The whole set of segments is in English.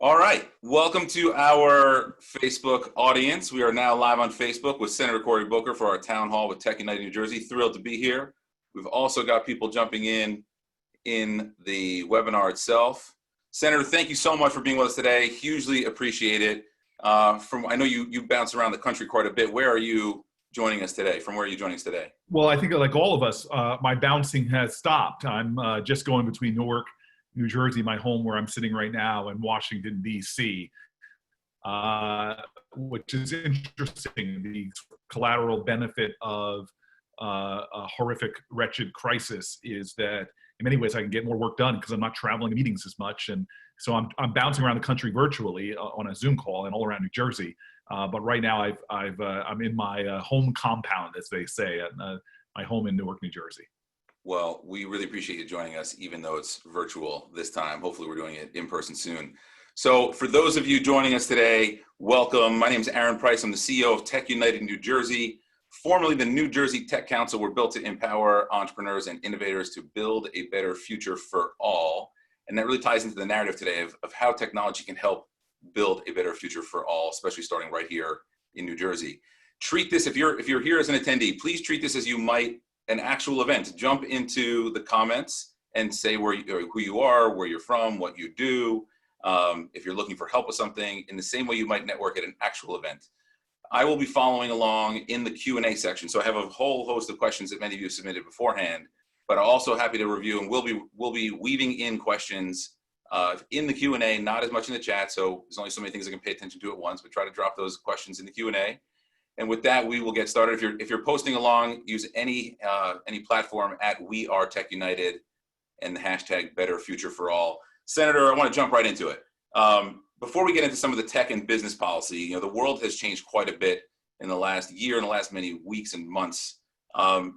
All right, welcome to our Facebook audience. We are now live on Facebook with Senator Cory Booker for our town hall with TechUnited New Jersey. Thrilled to be here. We've also got people jumping in the webinar itself. Senator, thank you so much for being with us today. Hugely appreciate it. I know you bounce around the country quite a bit. Where are you joining us today? From where are you joining us today? Well, I think like all of us, my bouncing has stopped. I'm just going between Newark, New Jersey, my home where I'm sitting right now, and Washington, D.C., which is interesting. The collateral benefit of a horrific, wretched crisis is that in many ways I can get more work done because I'm not traveling to meetings as much. And so I'm bouncing around the country virtually on a Zoom call and all around New Jersey. But right now I'm in my home compound, as they say, at my home in Newark, New Jersey. Well, we really appreciate you joining us, even though it's virtual this time. Hopefully we're doing it in person soon. So for those of you joining us today, welcome. My name is Aaron Price. I'm the CEO of TechUnited New Jersey, formerly the New Jersey Tech Council. We're built to empower entrepreneurs and innovators to build a better future for all. And that really ties into the narrative today of how technology can help build a better future for all, especially starting right here in New Jersey. Treat this, if you're here as an attendee, please treat this as you might an actual event. Jump into the comments and say who you are, where you're from, what you do, if you're looking for help with something, in the same way you might network at an actual event. I will be following along in the Q&A section, so I have a whole host of questions that many of you submitted beforehand, but I'm also happy to review, and we'll be weaving in questions in the Q&A, not as much in the chat, so there's only so many things I can pay attention to at once, but try to drop those questions in the Q&A. And with that, we will get started. If you're posting along, use any platform at We Are Tech United and the hashtag Better Future for All. Senator, I want to jump right into it. Before we get into some of the tech and business policy, the world has changed quite a bit in the last year and the last many weeks and months,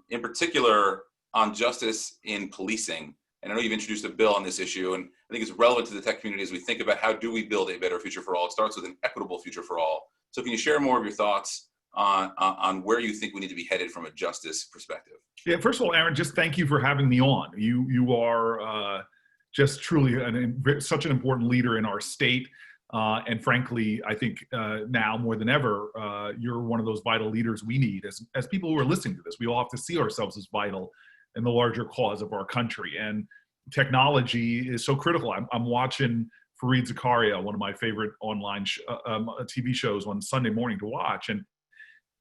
in particular on justice in policing. And I know you've introduced a bill on this issue, and I think it's relevant to the tech community as we think about how do we build a better future for all. It starts with an equitable future for all. So can you share more of your thoughts on where you think we need to be headed from a justice perspective? Yeah, first of all, Aaron, just thank you for having me on. You are just truly such an important leader in our state. And frankly, I think now more than ever, you're one of those vital leaders we need as people who are listening to this. We all have to see ourselves as vital in the larger cause of our country. And technology is so critical. I'm watching Fareed Zakaria, one of my favorite online TV shows on Sunday morning to watch. And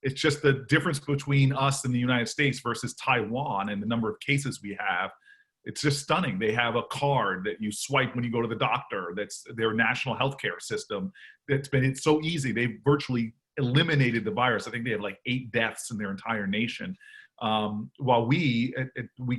it's just the difference between us and the United States versus Taiwan and the number of cases we have. It's just stunning. They have a card that you swipe when you go to the doctor. That's their national healthcare system. It's so easy. They've virtually eliminated the virus. I think they have like 8 deaths in their entire nation. While we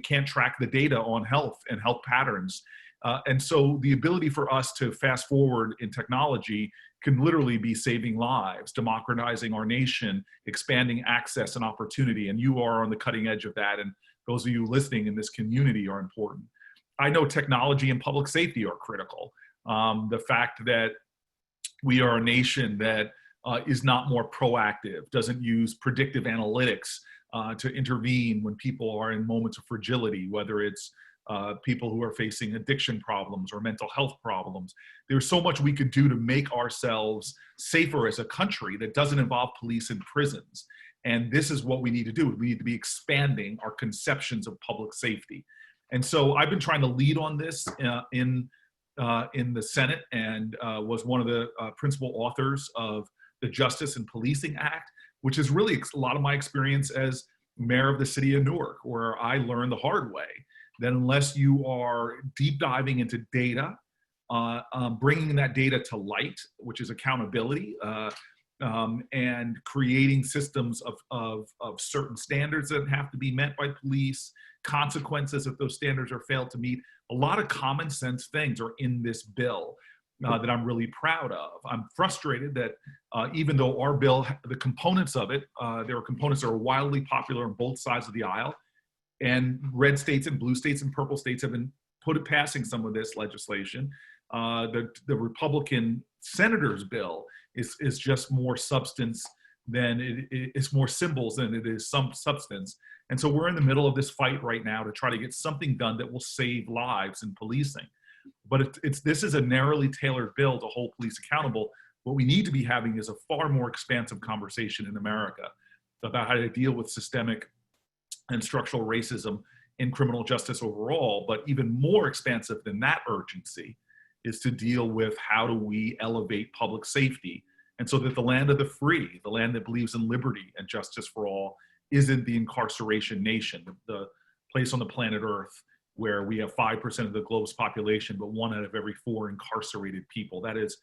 can't track the data on health and health patterns. And so the ability for us to fast forward in technology can literally be saving lives, democratizing our nation, expanding access and opportunity. And you are on the cutting edge of that. And those of you listening in this community are important. I know technology and public safety are critical. The fact that we are a nation that is not more proactive, doesn't use predictive analytics to intervene when people are in moments of fragility, whether it's people who are facing addiction problems or mental health problems. There's so much we could do to make ourselves safer as a country that doesn't involve police and prisons. And this is what we need to do. We need to be expanding our conceptions of public safety. And so I've been trying to lead on this in the Senate and was one of the principal authors of the Justice and Policing Act, which is really a lot of my experience as mayor of the city of Newark, where I learned the hard way that unless you are deep diving into data, bringing that data to light, which is accountability, and creating systems of certain standards that have to be met by police, consequences if those standards are failed to meet. A lot of common sense things are in this bill that I'm really proud of. I'm frustrated that even though our bill, the components of it, there are components that are wildly popular on both sides of the aisle, and red states and blue states and purple states have been passing some of this legislation. The Republican senator's bill is just more substance than it's more symbols than it is some substance. And so we're in the middle of this fight right now to try to get something done that will save lives in policing. But this is a narrowly tailored bill to hold police accountable. What we need to be having is a far more expansive conversation in America about how to deal with systemic and structural racism in criminal justice overall. But even more expansive than that urgency is to deal with how do we elevate public safety, and so that the land of the free, the land that believes in liberty and justice for all, isn't the incarceration nation, the place on the planet Earth where we have 5% of the globe's population, but 1 out of every 4 incarcerated people. That is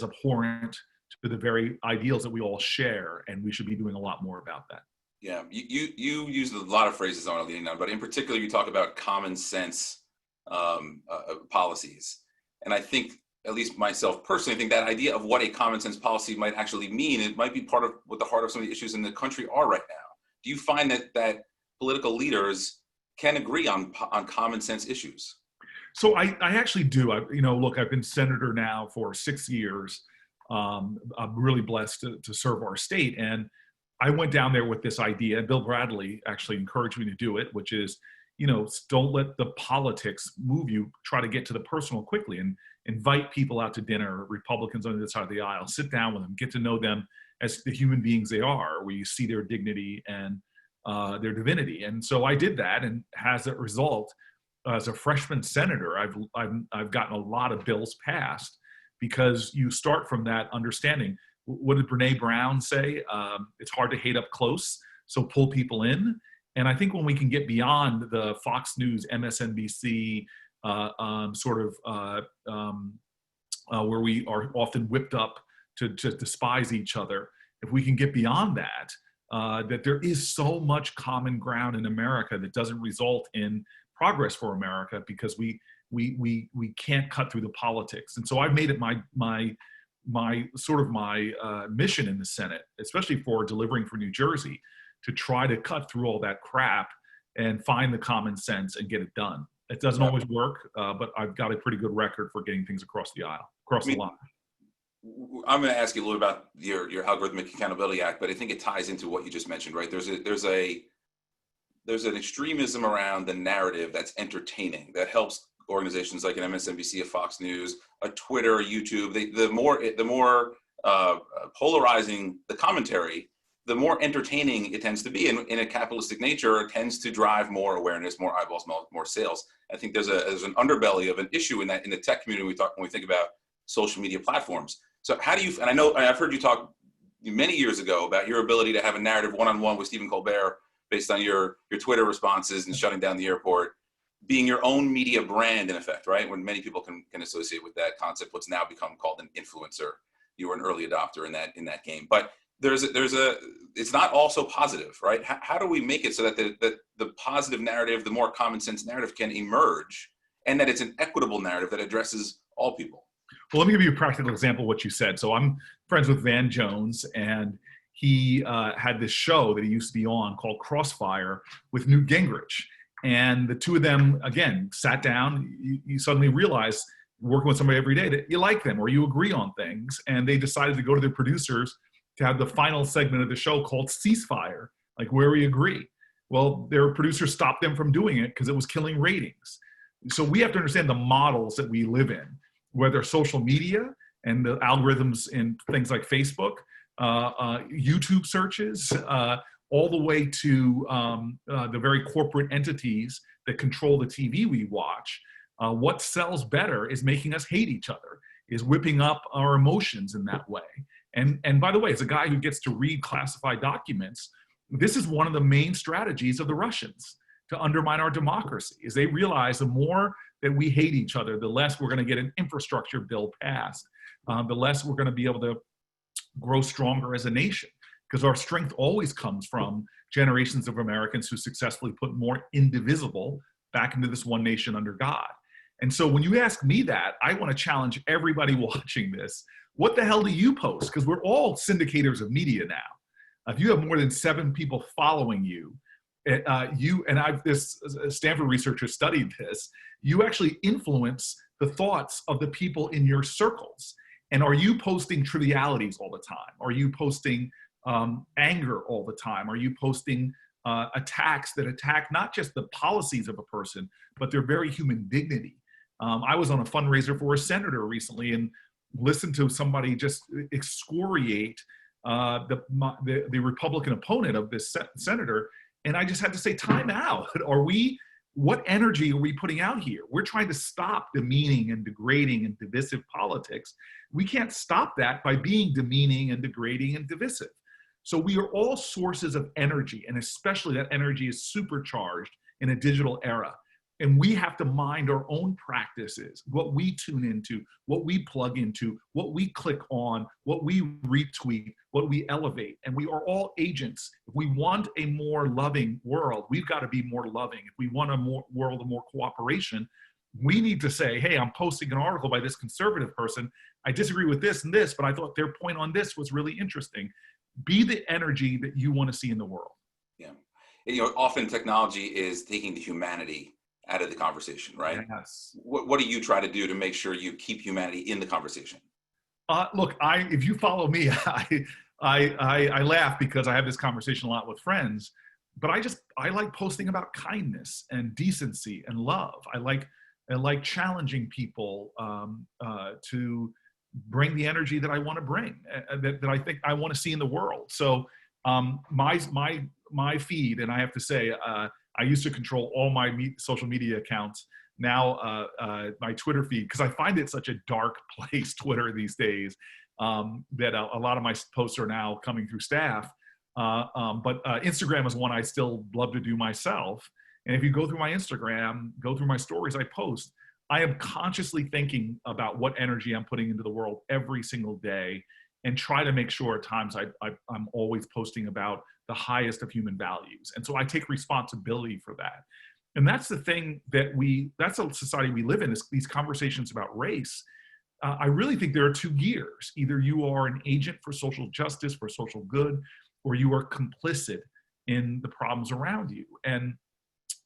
abhorrent to the very ideals that we all share, and we should be doing a lot more about that. Yeah, you use a lot of phrases I want to lean on, but in particular, you talk about common sense policies. And I think, at least myself personally, I think that idea of what a common sense policy might actually mean, it might be part of what the heart of some of the issues in the country are right now. Do you find that political leaders can agree on common sense issues? So I actually do. Look, I've been senator now for 6 years. I'm really blessed to serve our state. And I went down there with this idea. Bill Bradley actually encouraged me to do it, which is, don't let the politics move you. Try to get to the personal quickly and invite people out to dinner, Republicans on the other side of the aisle, sit down with them, get to know them as the human beings they are, where you see their dignity and their divinity. And so I did that, and as a result, as a freshman senator, I've gotten a lot of bills passed because you start from that understanding. What did Brene Brown say? It's hard to hate up close, so pull people in. And I think when we can get beyond the Fox News, MSNBC, where we are often whipped up to despise each other, if we can get beyond that, that there is so much common ground in America that doesn't result in progress for America because we can't cut through the politics. And so I've made it my mission in the Senate, especially for delivering for New Jersey, to try to cut through all that crap and find the common sense and get it done. It doesn't always work, but I've got a pretty good record for getting things across the aisle, the line. I'm going to ask you a little about your Algorithmic Accountability Act, but I think it ties into what you just mentioned, right? There's an extremism around the narrative that's entertaining, that helps organizations like an MSNBC, a Fox News, a Twitter, a YouTube. The more polarizing the commentary, the more entertaining it tends to be. And in a capitalistic nature, it tends to drive more awareness, more eyeballs, more sales. I think there's an underbelly of an issue in the tech community when we think about social media platforms. So how do you, and I've heard you talk many years ago about your ability to have a narrative one-on-one with Stephen Colbert based on your Twitter responses and shutting down the airport, being your own media brand in effect, right? When many people can associate with that concept, what's now become called an influencer. You were an early adopter in that game, but it's not also positive, right? How do we make it so that the positive narrative, the more common sense narrative can emerge, and that it's an equitable narrative that addresses all people? Well, let me give you a practical example of what you said. So I'm friends with Van Jones, and he had this show that he used to be on called Crossfire with Newt Gingrich. And the two of them, again, sat down. You suddenly realize, working with somebody every day, that you like them or you agree on things. And they decided to go to their producers to have the final segment of the show called Ceasefire, like where we agree. Well, their producers stopped them from doing it because it was killing ratings. So we have to understand the models that we live in, whether social media and the algorithms in things like Facebook, YouTube searches, all the way to the very corporate entities that control the TV we watch. What sells better is making us hate each other, is whipping up our emotions in that way. And by the way, as a guy who gets to read classified documents, this is one of the main strategies of the Russians to undermine our democracy, is they realize the more that we hate each other, the less we're going to get an infrastructure bill passed, the less we're going to be able to grow stronger as a nation, because our strength always comes from generations of Americans who successfully put more indivisible back into this one nation under God. And so when you ask me that, I want to challenge everybody watching this. What the hell do you post? Because we're all syndicators of media now. If you have more than 7 people following you, this Stanford researcher studied this, you actually influence the thoughts of the people in your circles. And are you posting trivialities all the time? Are you posting anger all the time? Are you posting attacks that attack not just the policies of a person, but their very human dignity? I was on a fundraiser for a senator recently and listened to somebody just excoriate the Republican opponent of this senator. And I just had to say, time out. What energy are we putting out here? We're trying to stop demeaning and degrading and divisive politics. We can't stop that by being demeaning and degrading and divisive. So we are all sources of energy, and especially that energy is supercharged in a digital era. And we have to mind our own practices, what we tune into, what we plug into, what we click on, what we retweet, what we elevate. And we are all agents. If we want a more loving world, we've got to be more loving. If we want a world of more cooperation, we need to say, hey, I'm posting an article by this conservative person. I disagree with this and this, but I thought their point on this was really interesting. Be the energy that you want to see in the world. Yeah. Often technology is taking the humanity out of the conversation, right? Yes. What do you try to do to make sure you keep humanity in the conversation? Look, if you follow me, I laugh because I have this conversation a lot with friends, but I like posting about kindness and decency and love. I like challenging people to bring the energy that I want to bring, that I think I want to see in the world. So my feed, and I have to say, I used to control all my social media accounts. Now my Twitter feed, because I find it such a dark place, Twitter these days, that a lot of my posts are now coming through staff. But Instagram is one I still love to do myself. And if you go through my Instagram, go through my stories I post, I am consciously thinking about what energy I'm putting into the world every single day, and try to make sure at times I'm always posting about the highest of human values. And so I take responsibility for that. And that's the thing that's a society we live in, is these conversations about race. I really think there are two gears. Either you are an agent for social justice, for social good, or you are complicit in the problems around you. And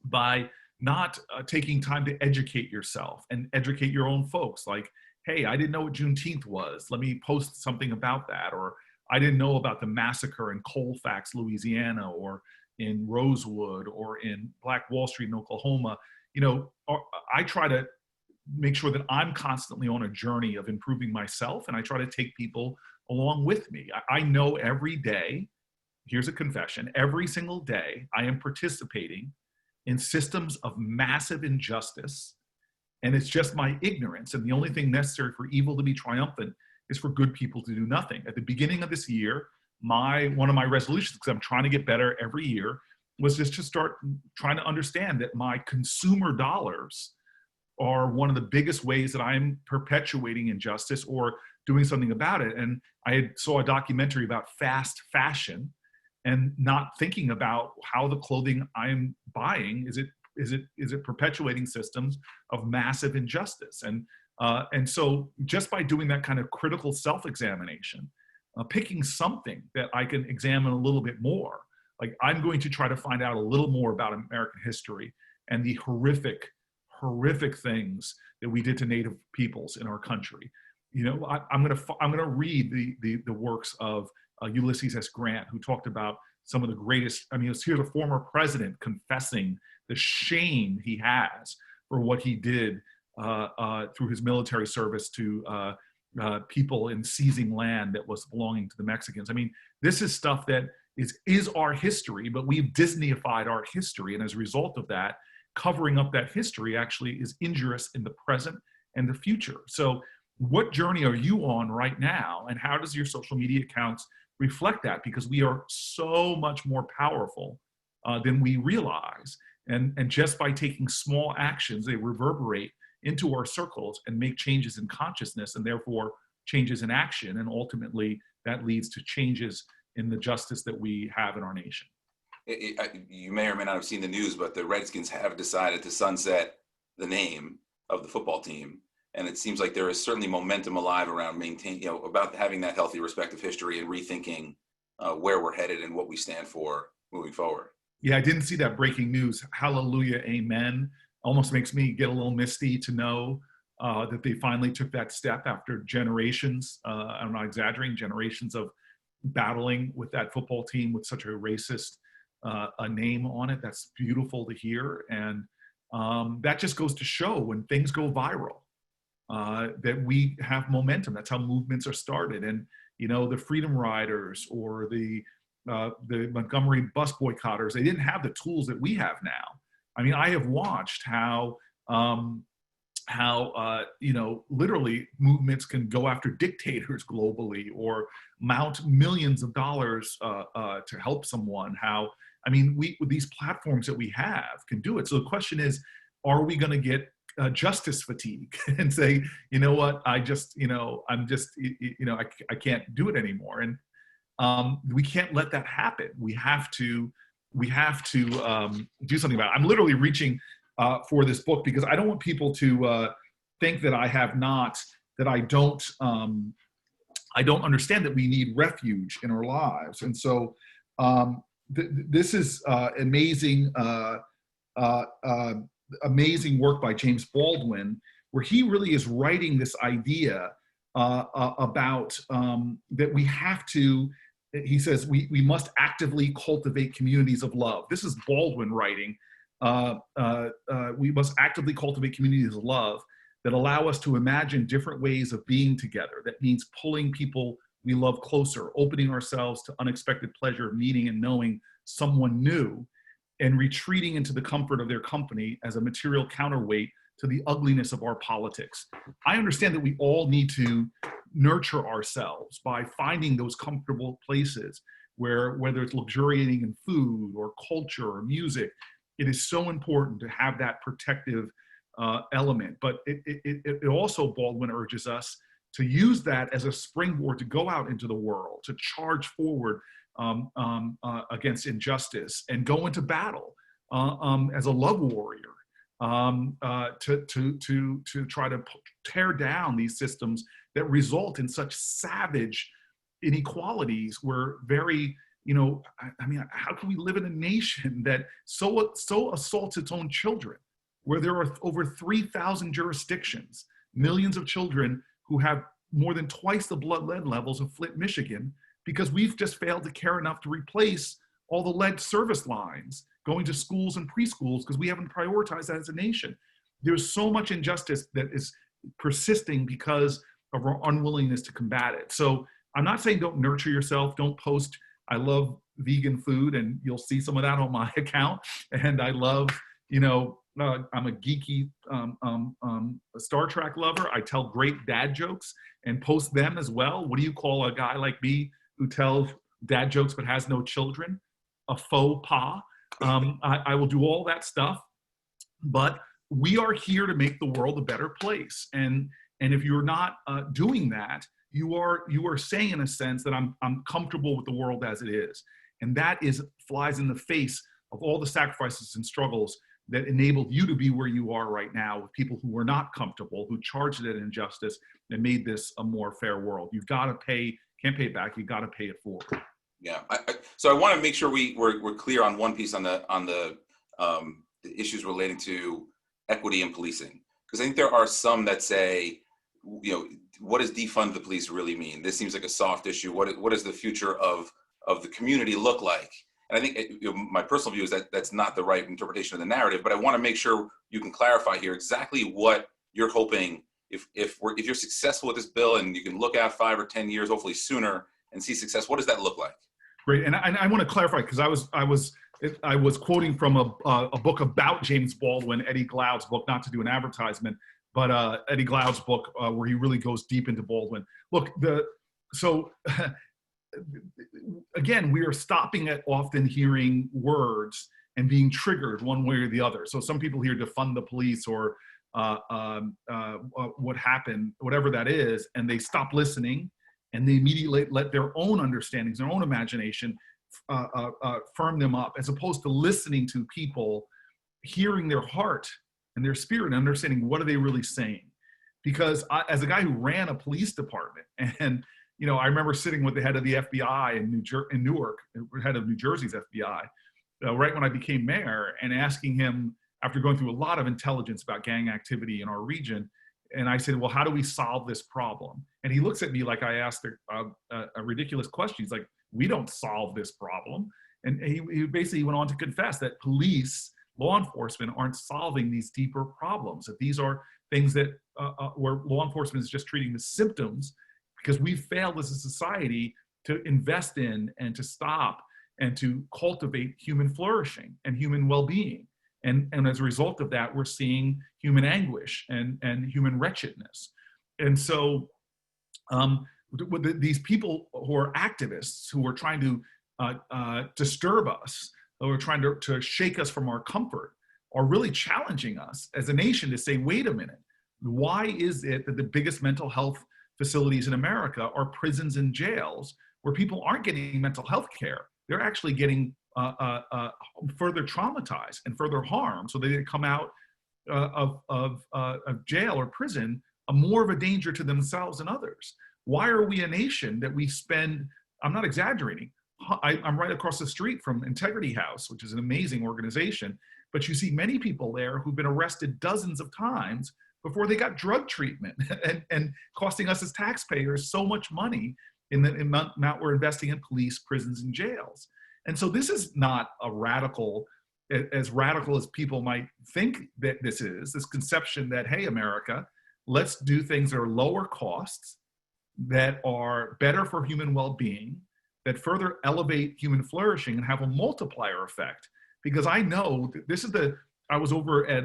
by not taking time to educate yourself and educate your own folks, like, hey, I didn't know what Juneteenth was, let me post something about that. Or I didn't know about the massacre in Colfax, Louisiana, or in Rosewood, or in Black Wall Street in Oklahoma. I try to make sure that I'm constantly on a journey of improving myself, and I try to take people along with me. I know every day, here's a confession, every single day I am participating in systems of massive injustice, and it's just my ignorance. And the only thing necessary for evil to be triumphant is for good people to do nothing. At the beginning of this year, one of my resolutions, because I'm trying to get better every year, was just to start trying to understand that my consumer dollars are one of the biggest ways that I'm perpetuating injustice or doing something about it. And I saw a documentary about fast fashion, and not thinking about how the clothing I'm buying, is it perpetuating systems of massive injustice? And so just by doing that kind of critical self-examination, picking something that I can examine a little bit more, like I'm going to try to find out a little more about American history and the horrific things that we did to Native peoples in our country. I'm gonna read the works of Ulysses S. Grant, who talked about some of the greatest. Here's a former president confessing the shame he has for what he did through his military service to people in seizing land that was belonging to the Mexicans. This is stuff that is our history, but we've Disneyified our history, and as a result of that, covering up that history actually is injurious in the present and the future. So what journey are you on right now, and how does your social media accounts reflect that? Because we are so much more powerful than we realize. And just by taking small actions, they reverberate into our circles and make changes in consciousness, and therefore changes in action. And ultimately, that leads to changes in the justice that we have in our nation. You may or may not have seen the news, but the Redskins have decided to sunset the name of the football team. And it seems like there is certainly momentum alive around maintaining, about having that healthy respect of history and rethinking where we're headed and what we stand for moving forward. Yeah, I didn't see that breaking news. Hallelujah, amen. Almost makes me get a little misty to know that they finally took that step after generations, I'm not exaggerating, generations of battling with that football team with such a racist a name on it. That's beautiful to hear. And That just goes to show when things go viral, that we have momentum. That's how movements are started. And, you know, the Freedom Riders or the Montgomery bus boycotters, they didn't have the tools that we have now. I mean, I have watched how you know, literally movements can go after dictators globally or mount millions of dollars to help someone. How, I mean, with these platforms that we have can do it. So the question is, are we going to get justice fatigue and say, you know what, I just, you know, I'm just, you know, I can't do it anymore. And we can't let that happen. We have to do something about it. I'm literally reaching for this book because I don't want people to think that I don't understand that we need refuge in our lives. And so this is amazing work by James Baldwin, where he really is writing this idea about that we have to, he says, we must actively cultivate communities of love. This is Baldwin writing. We must actively cultivate communities of love that allow us to imagine different ways of being together. That means pulling people we love closer, opening ourselves to unexpected pleasure of meeting and knowing someone new, and retreating into the comfort of their company as a material counterweight to the ugliness of our politics. I understand that we all need to nurture ourselves by finding those comfortable places where, whether it's luxuriating in food or culture or music, it is so important to have that protective element. But it also, Baldwin urges us to use that as a springboard to go out into the world, to charge forward against injustice and go into battle as a love warrior, to try to tear down these systems that result in such savage inequalities. Where very, you know, I mean, how can we live in a nation that so assaults its own children, where there are over 3,000 jurisdictions, millions of children who have more than twice the blood lead levels of Flint, Michigan, because we've just failed to care enough to replace all the lead service lines going to schools and preschools because we haven't prioritized that as a nation. There's so much injustice that is persisting because of our unwillingness to combat it. So I'm not saying don't nurture yourself, don't post, I love vegan food, and you'll see some of that on my account. And I love, you know, I'm a geeky Star Trek lover. I tell great dad jokes and post them as well. What do you call a guy like me who tells dad jokes but has no children? A faux pas. I will do all that stuff, but we are here to make the world a better place. And if you're not doing that, you are saying, in a sense, that I'm comfortable with the world as it is. And that flies in the face of all the sacrifices and struggles that enabled you to be where you are right now, with people who were not comfortable, who charged at injustice and made this a more fair world. You've got to pay, can't pay it back, you've got to pay it forward. Yeah, so I want to make sure we're clear on one piece on the issues relating to equity and policing, because I think there are some that say, you know, what does defund the police really mean? This seems like a soft issue. What does the future of the community look like? And I think my personal view is that that's not the right interpretation of the narrative, but I want to make sure you can clarify here exactly what you're hoping, if you're successful with this bill and you can look out 5 or 10 years, hopefully sooner, and see success, what does that look like? Great, and I want to clarify, because I was quoting from a book about James Baldwin, Eddie Glaude's book, not to do an advertisement, but Eddie Glaude's book, where he really goes deep into Baldwin. Look, again, we are stopping at often hearing words and being triggered one way or the other. So some people hear defund the police or what happened, whatever that is, and they stop listening, and they immediately let their own understandings, their own imagination firm them up, as opposed to listening to people, hearing their heart and their spirit, and understanding what are they really saying. Because as a guy who ran a police department, and you know, I remember sitting with the head of the FBI in Newark, head of New Jersey's FBI, right when I became mayor, and asking him, after going through a lot of intelligence about gang activity in our region, and I said, well, how do we solve this problem? And he looks at me like I asked a ridiculous question. He's like, we don't solve this problem. And he basically went on to confess that police law enforcement aren't solving these deeper problems, that these are things that where law enforcement is just treating the symptoms, because we've failed as a society to invest in and to stop and to cultivate human flourishing and human well-being. And as a result of that, we're seeing human anguish and human wretchedness. And so these people who are activists, who are trying to disturb us, who are trying to shake us from our comfort, are really challenging us as a nation to say, wait a minute, why is it that the biggest mental health facilities in America are prisons and jails where people aren't getting mental health care? They're actually getting further traumatized and further harmed, so they come out of jail or prison more of a danger to themselves and others. Why are we a nation that we spend, I'm not exaggerating, I'm right across the street from Integrity House, which is an amazing organization, but you see many people there who've been arrested dozens of times before they got drug treatment and costing us as taxpayers so much money in the amount we're investing in police, prisons, and jails. And so this is not as radical as people might think that this is, this conception that, hey, America, let's do things that are lower costs, that are better for human well-being, that further elevate human flourishing and have a multiplier effect. Because I know this is I was over at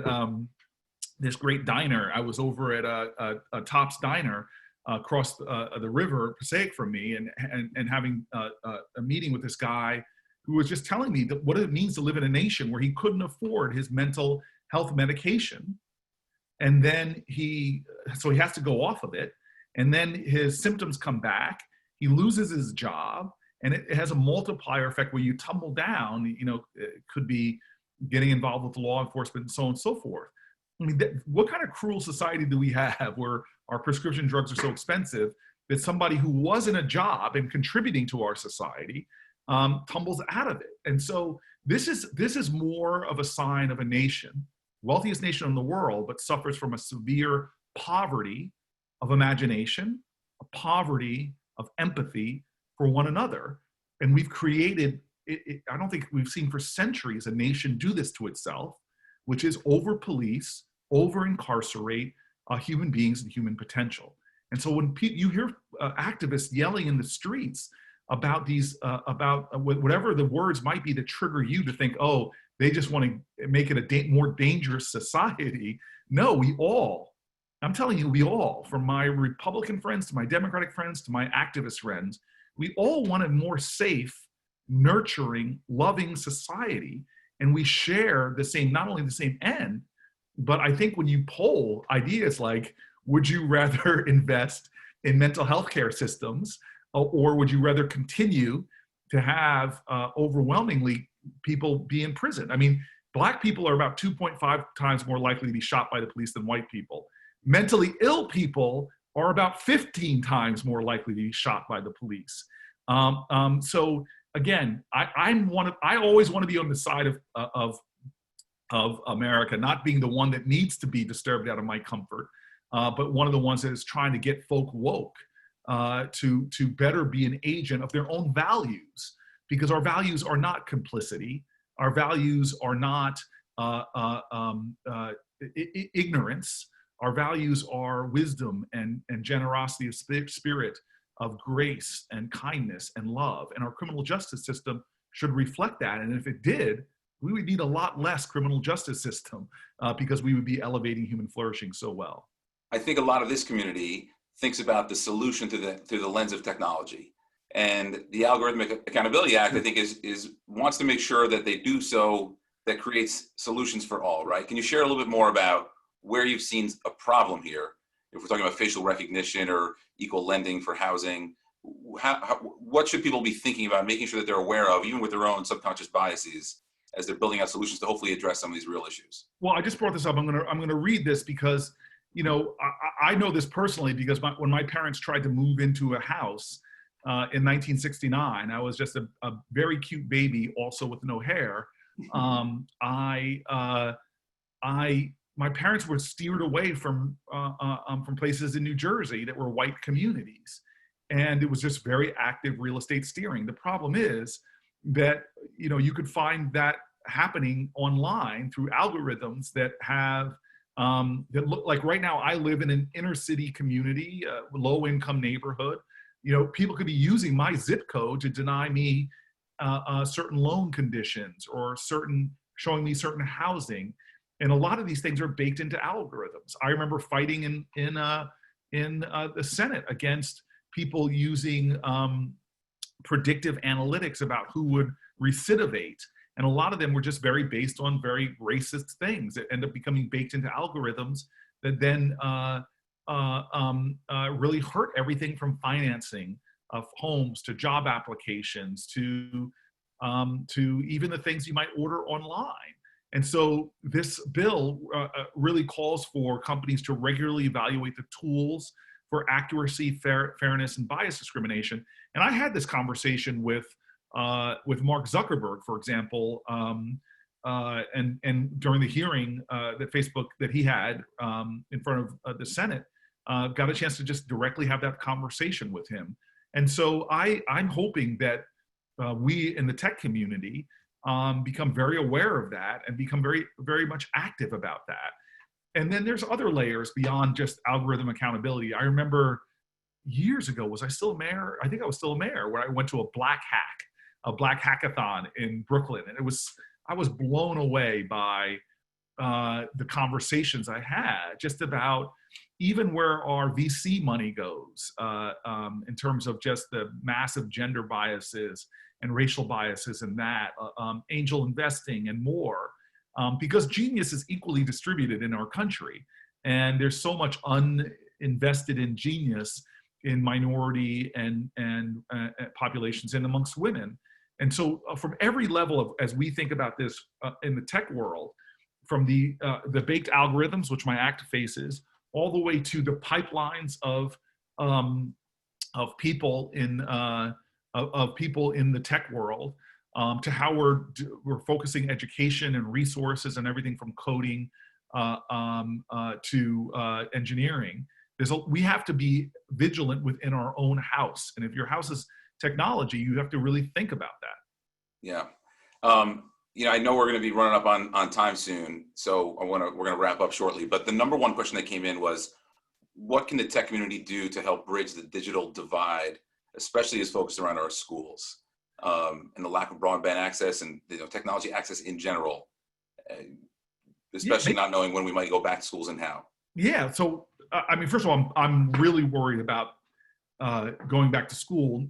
this great diner. I was over at a Tops Diner across the river, Passaic, from me, and having a meeting with this guy who was just telling me that what it means to live in a nation where he couldn't afford his mental health medication. And then so he has to go off of it. And then his symptoms come back, he loses his job, and it has a multiplier effect where you tumble down, it could be getting involved with law enforcement and so on and so forth. I mean, what kind of cruel society do we have where our prescription drugs are so expensive that somebody who was in a job and contributing to our society tumbles out of it? And so this is more of a sign of a nation, wealthiest nation in the world, but suffers from a severe poverty of imagination, a poverty of empathy for one another. And we've created, I don't think we've seen for centuries a nation do this to itself, which is over-police, over-incarcerate human beings and human potential. And so when you hear activists yelling in the streets about these, about whatever the words might be that trigger you to think, oh, they just want to make it a more dangerous society. No, I'm telling you, we all, from my Republican friends to my Democratic friends to my activist friends, we all want a more safe, nurturing, loving society. And we share the same, not only the same end, but I think when you poll ideas like, would you rather invest in mental health care systems, or would you rather continue to have overwhelmingly people be in prison? I mean, Black people are about 2.5 times more likely to be shot by the police than white people. Mentally ill people are about 15 times more likely to be shot by the police. So again, I always want to be on the side of America, not being the one that needs to be disturbed out of my comfort, but one of the ones that is trying to get folk woke to better be an agent of their own values, because our values are not complicity. Our values are not ignorance. Our values are wisdom and generosity of spirit, of grace and kindness and love. And our criminal justice system should reflect that. And if it did, we would need a lot less criminal justice system because we would be elevating human flourishing so well. I think a lot of this community thinks about the solution through the lens of technology. And the Algorithmic Accountability Act, I think, wants to make sure that they do so that creates solutions for all, right? Can you share a little bit more about where you've seen a problem here? If we're talking about facial recognition or equal lending for housing, what should people be thinking about, making sure that they're aware of, even with their own subconscious biases, as they're building out solutions to hopefully address some of these real issues? Well, I just brought this up. I'm gonna read this because, I know this personally because when my parents tried to move into a house in 1969, I was just a very cute baby, also with no hair. My parents were steered away from places in New Jersey that were white communities. And it was just very active real estate steering. The problem is that, you could find that happening online through algorithms that have that look like right now. I live in an inner city community, low income neighborhood. People could be using my zip code to deny me certain loan conditions or showing me certain housing, and a lot of these things are baked into algorithms. I remember fighting in the Senate against people using predictive analytics about who would recidivate. And a lot of them were just very based on very racist things that end up becoming baked into algorithms that then really hurt everything from financing of homes to job applications to even the things you might order online. And so this bill really calls for companies to regularly evaluate the tools for accuracy, fairness, and bias discrimination. And I had this conversation with Mark Zuckerberg, for example, and during the hearing that he had in front of the Senate, got a chance to just directly have that conversation with him. And so I'm hoping that we in the tech community become very aware of that and become very, very much active about that. And then there's other layers beyond just algorithm accountability. I remember years ago, was I still a mayor? I think I was still a mayor, where I went to a black hackathon in Brooklyn. And I was blown away by the conversations I had just about even where our VC money goes in terms of just the massive gender biases and racial biases and that, angel investing and more. Because genius is equally distributed in our country. And there's so much uninvested in genius in minority and populations and amongst women. And so from every level of, as we think about this in the tech world, from the baked algorithms, which my act faces, all the way to the pipelines of people in the tech world, to how we're focusing education and resources and everything from coding to engineering. We have to be vigilant within our own house. And if your house is technology, you have to really think about that. Yeah. I know we're going to be running up on time soon, so we're going to wrap up shortly. But the number one question that came in was, what can the tech community do to help bridge the digital divide, especially as focused around our schools, and the lack of broadband access and technology access in general, especially not knowing when we might go back to schools and how? Yeah. So, first of all, I'm really worried about going back to school,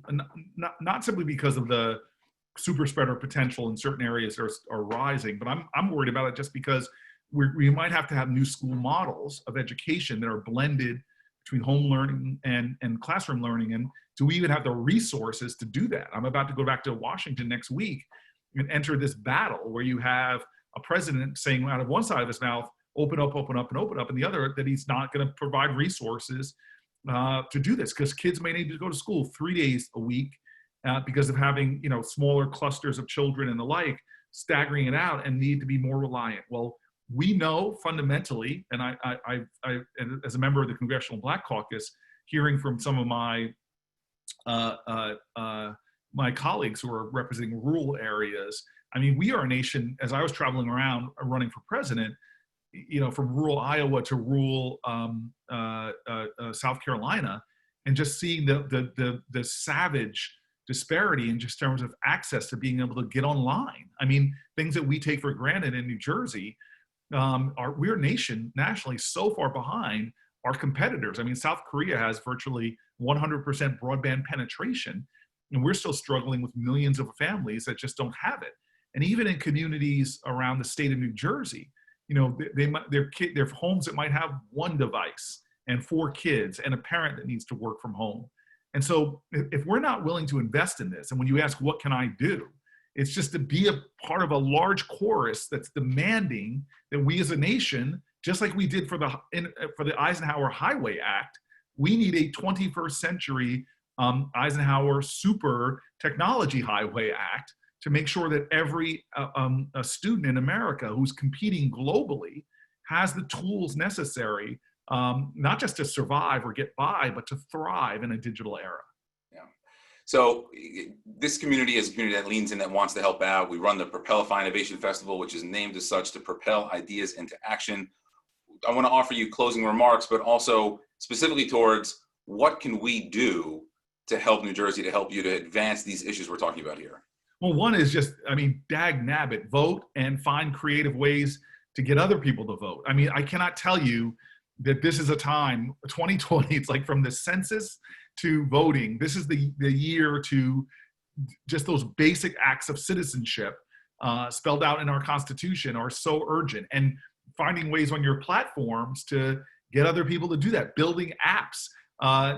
not simply because of the super spreader potential in certain areas are rising, but I'm worried about it just because we might have to have new school models of education that are blended between home learning and classroom learning. And do we even have the resources to do that? I'm about to go back to Washington next week and enter this battle where you have a president saying out of one side of his mouth, open up, open up, and open up, and the other that he's not going to provide resources to do this, because kids may need to go to school 3 days a week because of having smaller clusters of children and the like, staggering it out, and need to be more reliant. Well, we know fundamentally, and I as a member of the Congressional Black Caucus, hearing from some of my my colleagues who are representing rural areas, we are a nation. As I was traveling around running for president, from rural Iowa to rural South Carolina, and just seeing the savage disparity in just terms of access to being able to get online. Things that we take for granted in New Jersey, we're nationally so far behind our competitors. South Korea has virtually 100% broadband penetration, and we're still struggling with millions of families that just don't have it. And even in communities around the state of New Jersey, their homes that might have one device and 4 kids and a parent that needs to work from home. And so if we're not willing to invest in this, and when you ask, what can I do? It's just to be a part of a large chorus that's demanding that we as a nation, just like we did for the Eisenhower Highway Act, we need a 21st century Eisenhower Super Technology Highway Act to make sure that every a student in America who's competing globally has the tools necessary, not just to survive or get by, but to thrive in a digital era. Yeah. So this community is a community that leans in, that wants to help out. We run the Propelify Innovation Festival, which is named as such to propel ideas into action. I want to offer you closing remarks, but also specifically towards what can we do to help New Jersey, to help you to advance these issues we're talking about here? Well, one is just, I mean, dag nabbit, vote and find creative ways to get other people to vote. I mean, I cannot tell you that this is a time, 2020, it's like from the census to voting, this is the year to just those basic acts of citizenship spelled out in our Constitution are so urgent. And finding ways on your platforms to get other people to do that, building apps.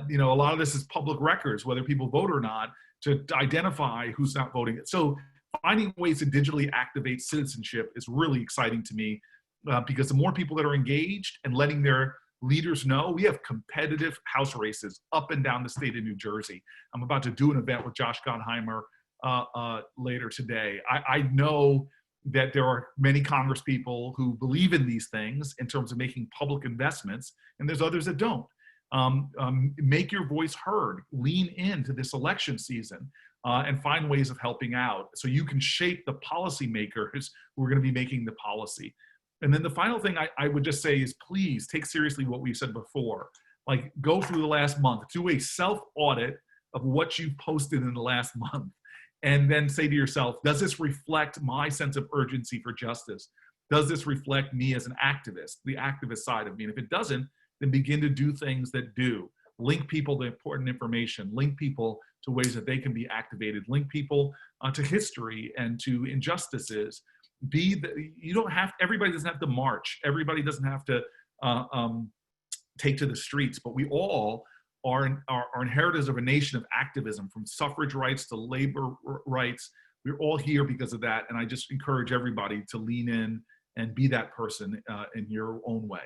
You know, a lot of this is public records, whether people vote or not, to identify who's not voting. So finding ways to digitally activate citizenship is really exciting to me because the more people that are engaged and letting their leaders know, we have competitive House races up and down the state of New Jersey. I'm about to do an event with Josh Gottheimer later today. I know that there are many Congress people who believe in these things in terms of making public investments, and there's others that don't. Make your voice heard, lean into this election season, and find ways of helping out so you can shape the policymakers who are going to be making the policy. And then the final thing I would just say is please take seriously what we've said before. Like, go through the last month, do a self-audit of what you've posted in the last month, and then say to yourself, does this reflect my sense of urgency for justice? Does this reflect me as an activist, the activist side of me? And if it doesn't, then begin to do things that do. Link people to important information, link people to ways that they can be activated, link people to history and to injustices. You don't have, everybody doesn't have to march. Everybody doesn't have to take to the streets, but we all are inheritors of a nation of activism, from suffrage rights to labor rights. We're all here because of that. And I just encourage everybody to lean in and be that person in your own way.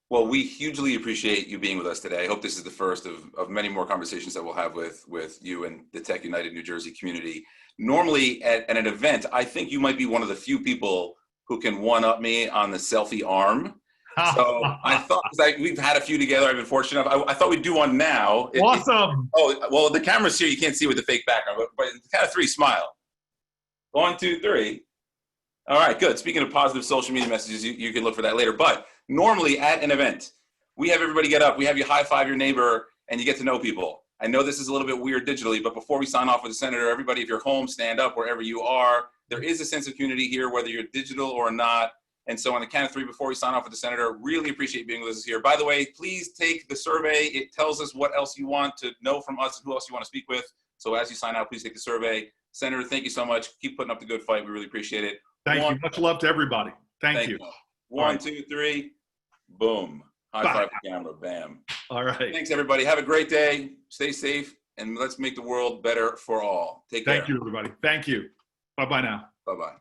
Well, we hugely appreciate you being with us today. I hope this is the first of many more conversations that we'll have with you and the TechUnited New Jersey community. Normally at an event, I think you might be one of the few people who can one-up me on the selfie arm. So I thought, we've had a few together, I've been fortunate enough. I thought we'd do one now. Awesome. Well, the camera's here, you can't see with the fake background, but count of three, smile. 1, 2, 3. All right, good. Speaking of positive social media messages, you can look for that later. But normally at an event, we have everybody get up, we have you high five your neighbor, and you get to know people. I know this is a little bit weird digitally, but before we sign off with the Senator, everybody, if you're home, stand up wherever you are. There is a sense of community here, whether you're digital or not. And so on the count of three, before we sign off with the Senator, really appreciate being with us here. By the way, please take the survey. It tells us what else you want to know from us and who else you want to speak with. So as you sign out, please take the survey. Senator, thank you so much. Keep putting up the good fight. We really appreciate it. Thank you. Much love to everybody. Thank you. 1, 2, 3. Boom. High five the camera. Bam. All right. Thanks, everybody. Have a great day. Stay safe, and let's make the world better for all. Take care. Thank you, everybody. Thank you. Bye-bye now. Bye-bye.